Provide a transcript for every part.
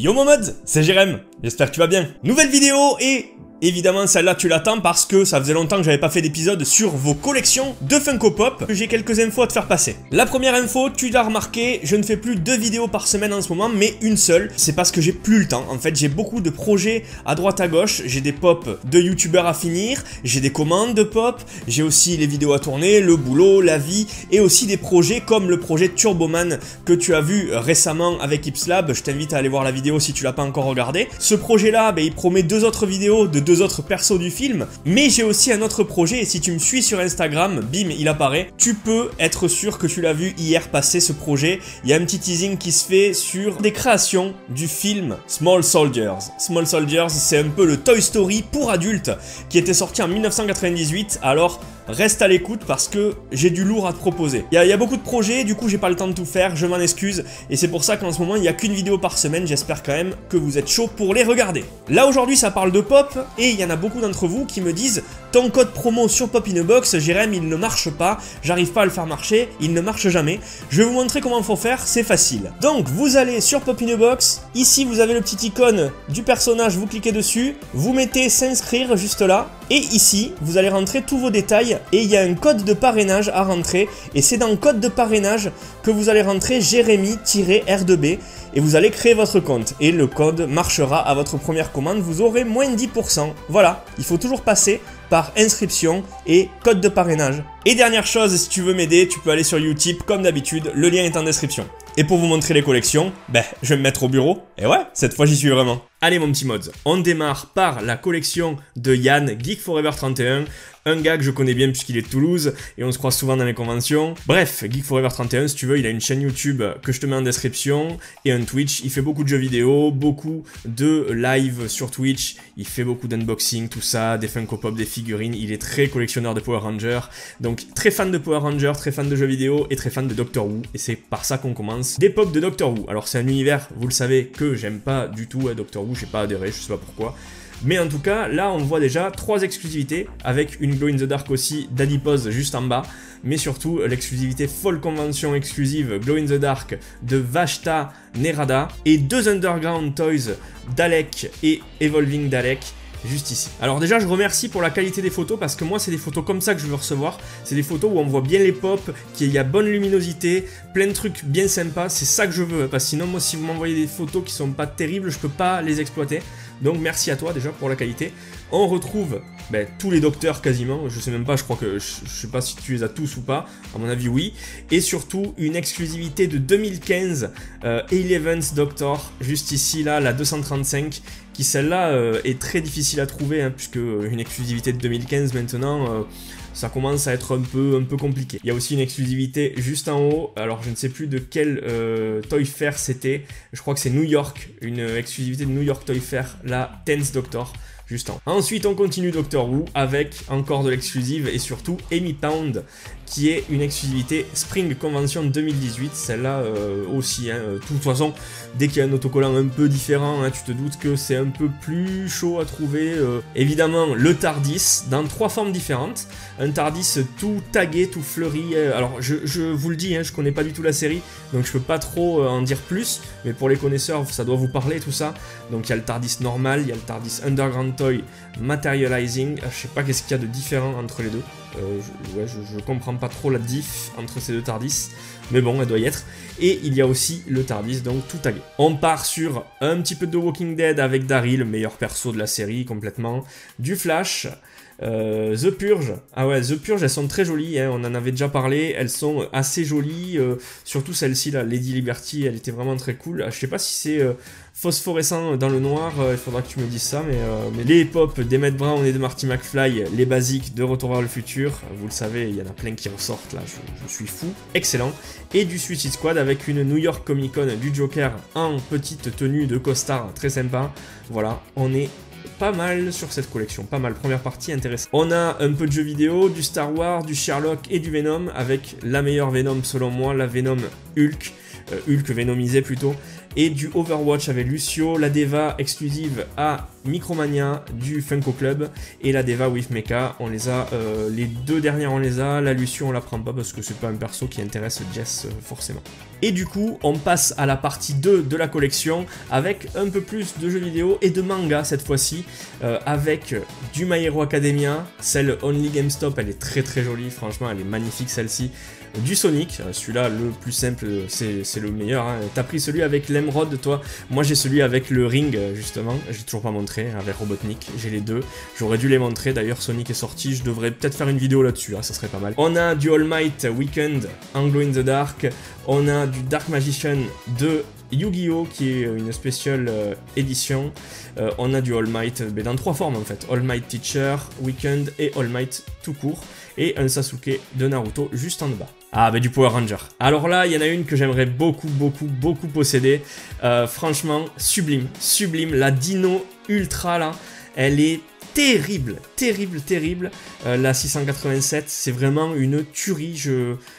Yo Mohamed, c'est Jérém, j'espère que tu vas bien. Nouvelle vidéo et évidemment celle-là tu l'attends parce que ça faisait longtemps que j'avais pas fait d'épisode sur vos collections de Funko Pop. J'ai quelques infos à te faire passer. La première info, tu l'as remarqué, je ne fais plus 2 vidéos par semaine en ce moment mais une seule. C'est parce que j'ai plus le temps. En fait j'ai beaucoup de projets à droite à gauche. J'ai des pops de youtubeurs à finir, j'ai des commandes de pop, j'ai aussi les vidéos à tourner, le boulot, la vie et aussi des projets comme le projet Turboman que tu as vu récemment avec Ipslab. Je t'invite à aller voir la vidéo si tu l'as pas encore regardé. Ce projet là, il promet 2 autres vidéos de 2 autres persos du film, mais j'ai aussi un autre projet et si tu me suis sur Instagram, bim, il apparaît. Tu peux être sûr que tu l'as vu hier passer ce projet. Il y a un petit teasing qui se fait sur des créations du film Small Soldiers. Small Soldiers, c'est un peu le Toy Story pour adultes qui était sorti en 1998. Alors reste à l'écoute parce que j'ai du lourd à te proposer. Il y a beaucoup de projets, du coup j'ai pas le temps de tout faire, je m'en excuse. Et c'est pour ça qu'en ce moment il n'y a qu'une vidéo par semaine, j'espère quand même que vous êtes chaud pour les regarder. Là aujourd'hui ça parle de pop et il y en a beaucoup d'entre vous qui me disent ton code promo sur Pop in a Box, Jérém, il ne marche pas, j'arrive pas à le faire marcher, il ne marche jamais. Je vais vous montrer comment il faut faire, c'est facile. Donc vous allez sur Pop in a Box, ici vous avez le petit icône du personnage, vous cliquez dessus, vous mettez s'inscrire juste là. Et ici, vous allez rentrer tous vos détails et il y a un code de parrainage à rentrer. Et c'est dans le code de parrainage que vous allez rentrer Jérémy-R2B et vous allez créer votre compte. Et le code marchera à votre première commande, vous aurez moins de 10%. Voilà, il faut toujours passer par inscription et code de parrainage. Et dernière chose, si tu veux m'aider, tu peux aller sur Utip comme d'habitude, le lien est en description. Et pour vous montrer les collections, je vais me mettre au bureau. Et ouais, cette fois j'y suis vraiment. Allez mon petit mods, on démarre par la collection de Yann, Geek Forever 31. Un gars que je connais bien puisqu'il est de Toulouse et on se croise souvent dans les conventions. Bref, Geek Forever 31, si tu veux, il a une chaîne YouTube que je te mets en description et un Twitch. Il fait beaucoup de jeux vidéo, beaucoup de live sur Twitch. Il fait beaucoup d'unboxing, tout ça, des Funko Pop, des figurines. Il est très collectionneur de Power Rangers. Donc très fan de Power Rangers, très fan de jeux vidéo et très fan de Doctor Who. Et c'est par ça qu'on commence. Des pop de Doctor Who. Alors c'est un univers, vous le savez, que j'aime pas du tout à Doctor Who. J'ai pas adhéré, je sais pas pourquoi. Mais en tout cas, là on voit déjà 3 exclusivités, avec une Glow in the Dark aussi d'Adipose juste en bas, mais surtout l'exclusivité Fall Convention exclusive Glow in the Dark de Vashta Nerada, et 2 Underground Toys Dalek et Evolving Dalek, juste ici. Alors déjà je remercie pour la qualité des photos parce que moi c'est des photos comme ça que je veux recevoir. C'est des photos où on voit bien les pops, qu'il y a bonne luminosité, plein de trucs bien sympas, c'est ça que je veux. Parce que sinon moi si vous m'envoyez des photos qui sont pas terribles, je peux pas les exploiter. Donc merci à toi déjà pour la qualité. On retrouve tous les docteurs quasiment, je sais même pas, je crois que, je sais pas si tu les as tous ou pas, à mon avis oui. Et surtout une exclusivité de 2015, Eleventh Doctor, juste ici là, la 235, qui celle-là est très difficile à trouver, hein, puisque une exclusivité de 2015 maintenant, ça commence à être un peu compliqué. Il y a aussi une exclusivité juste en haut, alors je ne sais plus de quel Toy Fair c'était, je crois que c'est New York, une exclusivité de New York Toy Fair, la 10th Doctor, juste en haut. Ensuite on continue Doctor Who avec encore de l'exclusive et surtout Amy Pound, qui est une exclusivité Spring Convention 2018, celle-là aussi, hein, de toute façon, dès qu'il y a un autocollant un peu différent, hein, tu te doutes que c'est un peu plus chaud à trouver. Évidemment, le TARDIS, dans 3 formes différentes, un TARDIS tout tagué, tout fleuri, alors je vous le dis, hein, je connais pas du tout la série, donc je peux pas trop en dire plus, mais pour les connaisseurs, ça doit vous parler tout ça. Donc il y a le TARDIS normal, il y a le TARDIS Underground Toy Materializing, je sais pas qu'est-ce qu'il y a de différent entre les deux. Je comprends pas trop la diff entre ces deux TARDIS, mais bon, elle doit y être. Et il y a aussi le TARDIS, donc tout tagué. On part sur un petit peu de Walking Dead avec Daryl, le meilleur perso de la série complètement. Du Flash, The Purge. Ah ouais, The Purge, elles sont très jolies, hein, on en avait déjà parlé, elles sont assez jolies, surtout celle-ci, là, Lady Liberty, elle était vraiment très cool. Je sais pas si c'est phosphorescent dans le noir, il faudra que tu me dises ça, mais les pop d'Emmett Brown et de Marty McFly, les basiques de Retour vers le futur, vous le savez, il y en a plein qui ressortent là, je suis fou, excellent. Et du Suicide Squad avec une New York Comic Con du Joker en petite tenue de costard, très sympa. Voilà, on est pas mal sur cette collection, pas mal, première partie intéressante. On a un peu de jeux vidéo, du Star Wars, du Sherlock et du Venom, avec la meilleure Venom selon moi, la Venom Hulk, Hulk Venomisé plutôt, et du Overwatch avec Lucio, la Deva exclusive à Micromania, du Funko Club et la Deva with Mecha. On les a, les deux dernières on les a, la Lucio on la prend pas parce que c'est pas un perso qui intéresse Jess forcément. Et du coup, on passe à la partie 2 de la collection avec un peu plus de jeux vidéo et de manga cette fois-ci, avec du My Hero Academia, celle Only GameStop, elle est très très jolie, franchement elle est magnifique celle-ci. Du Sonic, celui-là le plus simple, c'est le meilleur, hein. T'as pris celui avec l'Emerald toi, moi j'ai celui avec le Ring justement, j'ai toujours pas montré, avec Robotnik, j'ai les deux, j'aurais dû les montrer, d'ailleurs Sonic est sorti, je devrais peut-être faire une vidéo là-dessus, hein, ça serait pas mal. On a du All Might Weekend, Anglo in the Dark, on a du Dark Magician de Yu-Gi-Oh! Qui est une spéciale édition, on a du All Might, mais dans 3 formes en fait, All Might Teacher, Weekend et All Might tout court, et un Sasuke de Naruto juste en bas. Ah bah du Power Ranger. Alors là, il y en a une que j'aimerais beaucoup posséder. Franchement, sublime, sublime. La Dino Ultra là, elle est terrible. La 687, c'est vraiment une tuerie.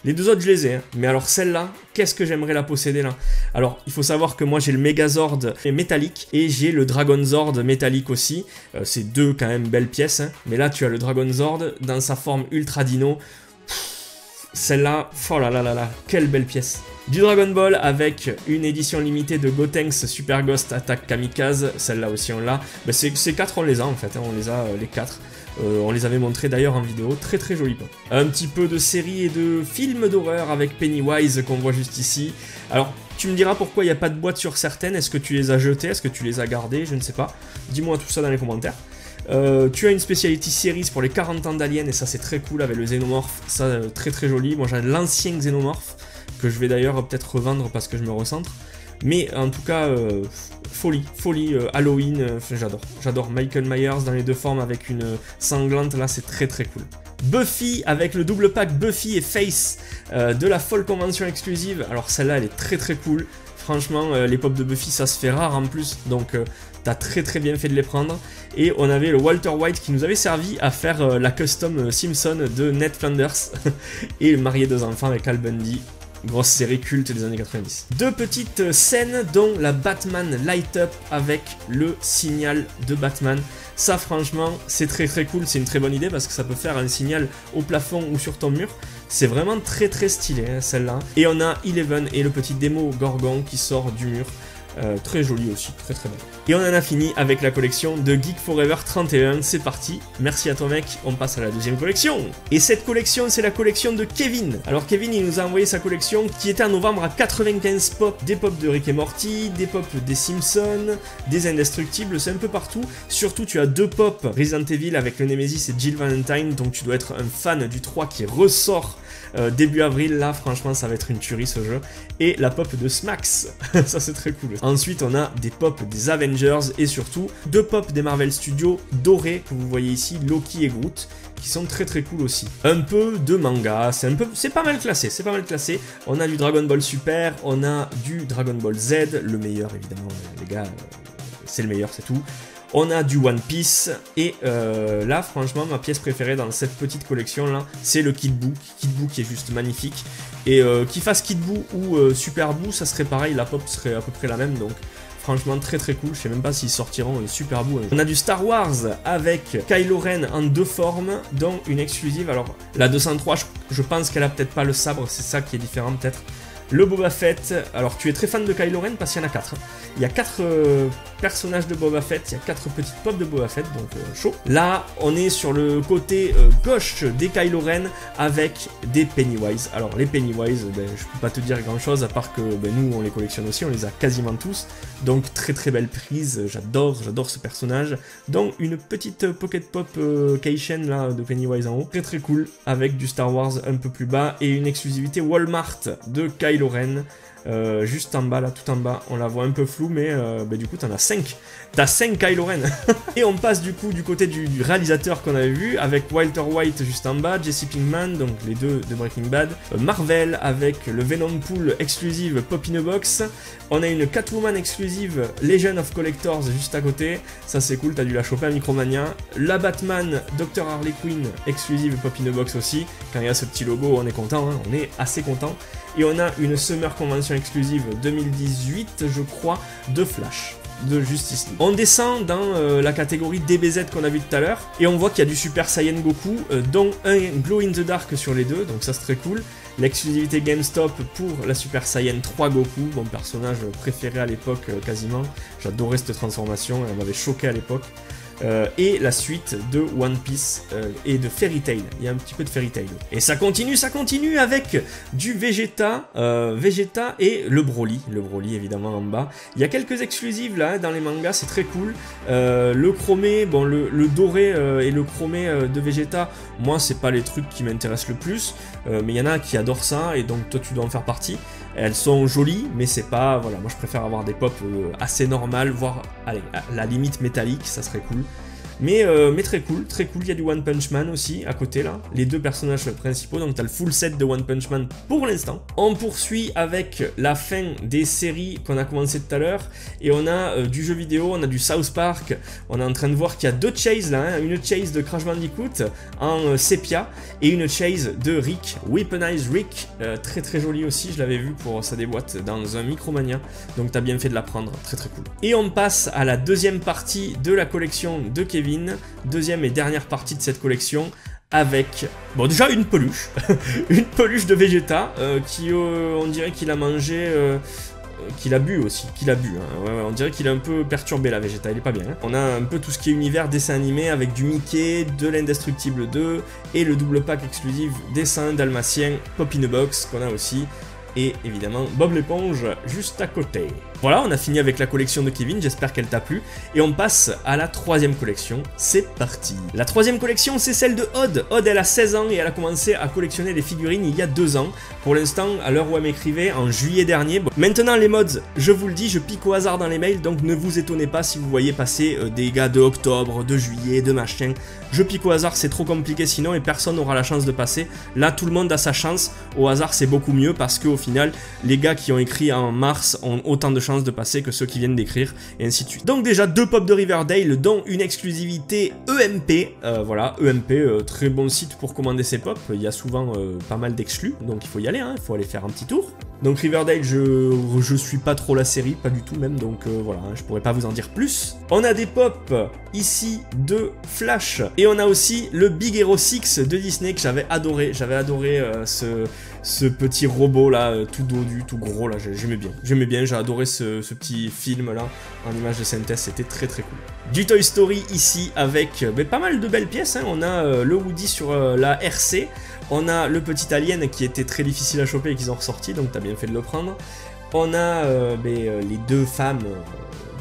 Les deux autres, je les ai. Hein. Mais alors celle-là, qu'est-ce que j'aimerais la posséder là? Alors, il faut savoir que moi, j'ai le Megazord métallique et j'ai le Dragonzord métallique aussi. C'est deux quand même belles pièces. Hein. Mais là, tu as le Dragonzord dans sa forme Ultra Dino. Celle-là, oh là là là là, quelle belle pièce. Du Dragon Ball avec une édition limitée de Gotenks Super Ghost Attack Kamikaze, celle-là aussi on l'a. Ben ces 4 on les a en fait, hein. On les a les 4. On les avait montrés d'ailleurs en vidéo, très très joli pop. Un petit peu de séries et de films d'horreur avec Pennywise qu'on voit juste ici. Alors, tu me diras pourquoi il n'y a pas de boîte sur certaines, est-ce que tu les as jetées, est-ce que tu les as gardées, je ne sais pas. Dis-moi tout ça dans les commentaires. Tu as une Speciality Series pour les 40 ans d'Alien et ça c'est très cool avec le Xenomorph, ça très très joli. Moi j'ai l'ancien Xenomorph que je vais d'ailleurs peut-être revendre parce que je me recentre. Mais en tout cas, folie, Halloween, j'adore Michael Myers dans les deux formes avec une sanglante, là c'est très très cool. Puffy avec le double pack Buffy et Face de la Fall Convention exclusive, alors celle-là elle est très très cool. Franchement, les pops de Buffy, ça se fait rare en plus, donc t'as très très bien fait de les prendre. Et on avait le Walter White qui nous avait servi à faire la custom Simpson de Ned Flanders et marier 2 enfants avec Al Bundy. Grosse série culte des années 90. 2 petites scènes dont la Batman Light Up avec le signal de Batman. Ça franchement c'est très très cool, c'est une très bonne idée parce que ça peut faire un signal au plafond ou sur ton mur. C'est vraiment très très stylé hein, celle-là. Et on a Eleven et le petit démo Gorgon qui sort du mur. Très joli aussi, très très bien. Et on en a fini avec la collection de Geek Forever 31, c'est parti. Merci à toi mec, on passe à la deuxième collection. Et cette collection, c'est la collection de Kevin. Alors Kevin, il nous a envoyé sa collection qui était en novembre à 95 pop. Des pop de Rick et Morty, des pop des Simpsons, des Indestructibles, c'est un peu partout. Surtout, tu as 2 pop Resident Evil avec le Nemesis et Jill Valentine, donc tu dois être un fan du 3 qui ressort début avril, là franchement ça va être une tuerie ce jeu. Et la pop de Smax, ça c'est très cool. Ensuite on a des pop des Avengers et surtout 2 pop des Marvel Studios dorés que vous voyez ici, Loki et Groot, qui sont très très cool aussi. Un peu de manga, c'est pas mal classé, On a du Dragon Ball Super, on a du Dragon Ball Z, le meilleur évidemment les gars, c'est le meilleur, c'est tout. On a du One Piece, et là, franchement, ma pièce préférée dans cette petite collection-là, c'est le Kid Buu. Kid Buu qui est juste magnifique. Et qu'il fasse Kid Buu ou Super Buu, ça serait pareil, la pop serait à peu près la même, donc franchement très très cool. Je sais même pas s'ils sortiront Super Buu. On a du Star Wars avec Kylo Ren en 2 formes, dont une exclusive. Alors, la 203, je pense qu'elle a peut-être pas le sabre, c'est ça qui est différent peut-être. Le Boba Fett, alors tu es très fan de Kylo Ren parce qu'il y en a 4. Il y a 4 personnages de Boba Fett, il y a 4 petites pop de Boba Fett, donc chaud. Là, on est sur le côté gauche des Kylo Ren avec des Pennywise. Alors les Pennywise, ben, je peux pas te dire grand chose à part que ben, nous on les collectionne aussi, on les a quasiment tous. Donc très très belle prise, j'adore ce personnage. Donc une petite pocket pop Kaishen là de Pennywise en haut, très très cool, avec du Star Wars un peu plus bas et une exclusivité Walmart de Kylo Ren. Juste en bas, là, tout en bas, on la voit un peu floue, mais bah, du coup, t'en as 5. T'as 5 Kylo Ren. Et on passe du coup du côté du réalisateur qu'on avait vu, avec Walter White juste en bas, Jesse Pinkman, donc les deux de Breaking Bad, Marvel avec le Venom Pool exclusive Pop in a Box. On a une Catwoman exclusive Legion of Collectors juste à côté, ça c'est cool, t'as dû la choper à Micromania. La Batman Dr. Harley Quinn exclusive Pop in a Box aussi, quand il y a ce petit logo, on est content, hein, on est assez content. Et on a une Summer Convention exclusive 2018, je crois, de Flash. de Justice League. On descend dans la catégorie DBZ qu'on a vu tout à l'heure, et on voit qu'il y a du Super Saiyan Goku, dont un Glow in the Dark sur les deux, donc ça c'est très cool. L'exclusivité GameStop pour la Super Saiyan 3 Goku, mon personnage préféré à l'époque quasiment. J'adorais cette transformation, elle m'avait choqué à l'époque. Et la suite de One Piece et de Fairy Tail. Il y a un petit peu de Fairy Tail. Et ça continue avec du Vegeta, Vegeta et le Broly. Le Broly évidemment en bas. Il y a quelques exclusives là dans les mangas, c'est très cool. Le chromé, bon le doré et le chromé de Vegeta, moi c'est pas les trucs qui m'intéressent le plus. Mais il y en a qui adorent ça et donc toi tu dois en faire partie. Elles sont jolies, mais c'est pas... Voilà, moi je préfère avoir des pop assez normales, voire, allez, à la limite métallique, ça serait cool. Mais très cool, il y a du One Punch Man aussi, à côté là, les deux personnages principaux, donc t'as le full set de One Punch Man pour l'instant. On poursuit avec la fin des séries qu'on a commencé tout à l'heure, et on a du jeu vidéo, on a du South Park, on est en train de voir qu'il y a deux chases là, hein, une chase de Crash Bandicoot en sépia, et une chase de Rick, Weaponized Rick, très jolie aussi, je l'avais vu pour sa déboîte dans un Micromania, donc t'as bien fait de la prendre, très cool. Et on passe à la deuxième partie de la collection de Kevin, deuxième et dernière partie de cette collection, avec, bon déjà une peluche, une peluche de Vegeta, qui on dirait qu'il a mangé, qu'il a bu aussi, hein. Ouais, on dirait qu'il est un peu perturbé la Vegeta, il est pas bien. Hein. On a un peu tout ce qui est univers dessin animé avec du Mickey, de l'Indestructible 2 et le double pack exclusif dessin dalmatien Pop in a Box qu'on a aussi. Et évidemment Bob l'éponge juste à côté. Voilà, on a fini avec la collection de Kevin, j'espère qu'elle t'a plu. Et on passe à la troisième collection, c'est parti. La troisième collection, c'est celle de Odd. Odd, elle a 16 ans et elle a commencé à collectionner les figurines il y a 2 ans. Pour l'instant, à l'heure où elle m'écrivait, en juillet dernier. Bon. Maintenant, les mods, je vous le dis, je pique au hasard dans les mails, donc ne vous étonnez pas si vous voyez passer des gars de octobre, de juillet, de machin. Je pique au hasard, c'est trop compliqué sinon et personne n'aura la chance de passer. Là, tout le monde a sa chance. Au hasard, c'est beaucoup mieux parce qu'au final, les gars qui ont écrit en mars ont autant de chances de passer que ceux qui viennent d'écrire, et ainsi de suite. Donc déjà, 2 pops de Riverdale, dont une exclusivité EMP. Voilà, EMP, très bon site pour commander ses pops. Il y a souvent pas mal d'exclus, donc il faut y aller, hein, il faut aller faire un petit tour. Donc Riverdale, je suis pas trop la série, pas du tout même, donc voilà, hein, je pourrais pas vous en dire plus. On a des pops ici de Flash, et on a aussi le Big Hero 6 de Disney que j'avais adoré ce petit robot là, tout dodu, tout gros là, j'aimais bien, j'ai adoré ce petit film là, en image de synthèse, c'était très cool. Du Toy Story ici avec pas mal de belles pièces, hein. On a le Woody sur la RC, on a le petit alien qui était très difficile à choper et qu'ils ont ressorti, donc t'as bien fait de le prendre. On a les 2 femmes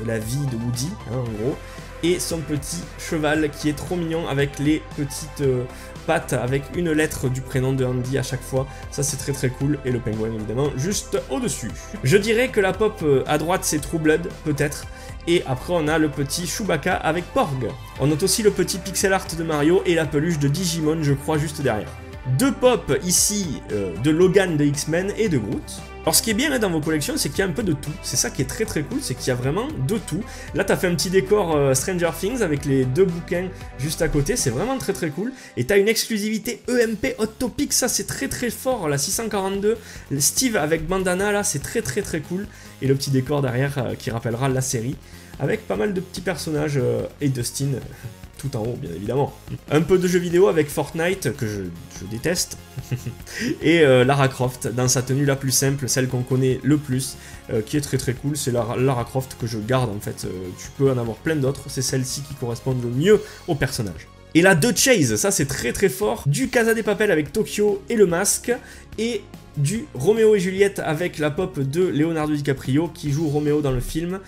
de la vie de Woody, hein, en gros, et son petit cheval qui est trop mignon avec les petites pattes avec une lettre du prénom de Andy à chaque fois, ça c'est très cool, et le pingouin évidemment juste au-dessus. Je dirais que la pop à droite c'est True Blood, peut-être, et après on a le petit Chewbacca avec Porg. On note aussi le petit pixel art de Mario et la peluche de Digimon, je crois, juste derrière. 2 pop ici de Logan de X-Men et de Groot. Alors ce qui est bien là dans vos collections, c'est qu'il y a un peu de tout. C'est ça qui est très cool, c'est qu'il y a vraiment de tout. Là t'as fait un petit décor Stranger Things avec les 2 bouquins juste à côté, c'est vraiment très cool. Et t'as une exclusivité EMP Hot Topic, ça c'est très fort, la 642. Steve avec bandana là, c'est très cool. Et le petit décor derrière qui rappellera la série, avec pas mal de petits personnages et Dustin tout en haut bien évidemment. Un peu de jeux vidéo avec Fortnite que je déteste et Lara Croft dans sa tenue la plus simple, celle qu'on connaît le plus, qui est très cool. C'est Lara Croft que je garde en fait, tu peux en avoir plein d'autres, c'est celle-ci qui correspond le mieux au personnage. Et la 2 Chase, ça c'est très fort, du Casa de Papel avec Tokyo et le masque, et du Roméo et Juliette avec la pop de Leonardo DiCaprio qui joue Roméo dans le film.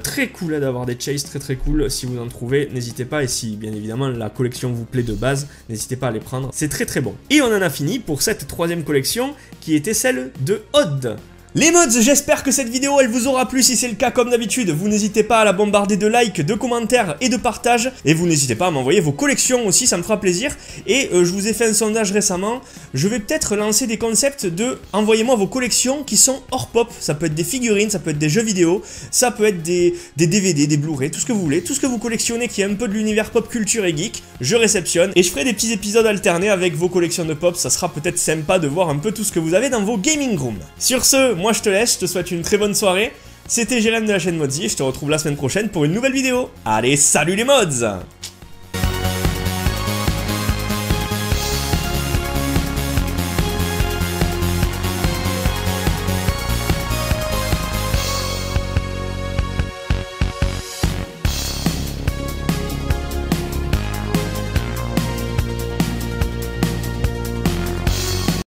Très cool d'avoir des chases, très cool. Si vous en trouvez, n'hésitez pas, et si bien évidemment la collection vous plaît de base, n'hésitez pas à les prendre, c'est très bon. Et on en a fini pour cette 3e collection qui était celle de Odd. Les mods, j'espère que cette vidéo elle vous aura plu. Si c'est le cas, comme d'habitude, vous n'hésitez pas à la bombarder de likes, de commentaires et de partages, et vous n'hésitez pas à m'envoyer vos collections aussi, ça me fera plaisir. Et je vous ai fait un sondage récemment, je vais peut-être lancer des concepts de envoyez-moi vos collections qui sont hors pop. Ça peut être des figurines, ça peut être des jeux vidéo, ça peut être des DVD, des Blu-ray, tout ce que vous voulez, tout ce que vous collectionnez qui est un peu de l'univers pop culture et geek, je réceptionne, et je ferai des petits épisodes alternés avec vos collections de pop. Ça sera peut-être sympa de voir un peu tout ce que vous avez dans vos gaming rooms. Sur ce, moi je te laisse, je te souhaite une très bonne soirée, C'était Jérém de la chaîne Modsy et je te retrouve la semaine prochaine pour une nouvelle vidéo. Allez, salut les mods!